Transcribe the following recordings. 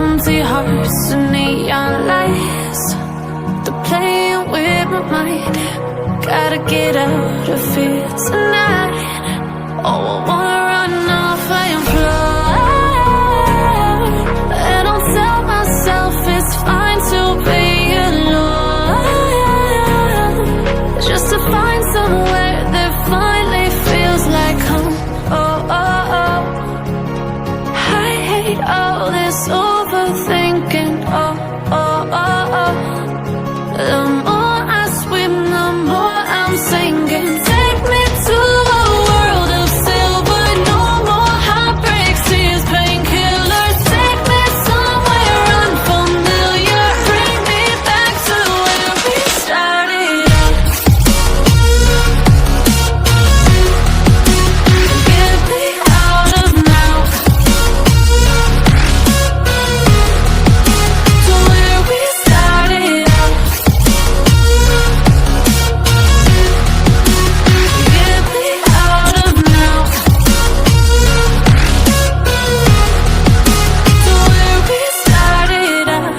empty hearts and neon lights. They're playing with my mind. Gotta get out of here tonight. Oh, I wanna run off and fly. And I'll tell myself it's fine to be alone, just to find somewhere that finally feels like home. Oh, oh, oh. I hate all this overthinking. Oh, oh, oh, oh. The more I swim, the more I'm sinking. Take me to a world of silver. No more heartbreaks, tears, painkillers. Take me somewhere unfamiliar. Bring me back to where we started out. Get me out of now, to where we started out. Get me out of now, to where we started out.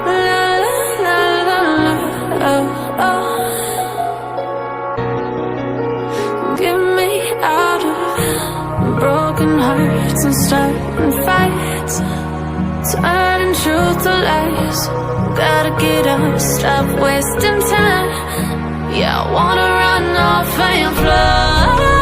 La la la la, oh, oh. Get me out of broken hearts and starting fights, turning truth to lies. Gotta get up, stop wasting time. Yeah, I wanna run off and fly.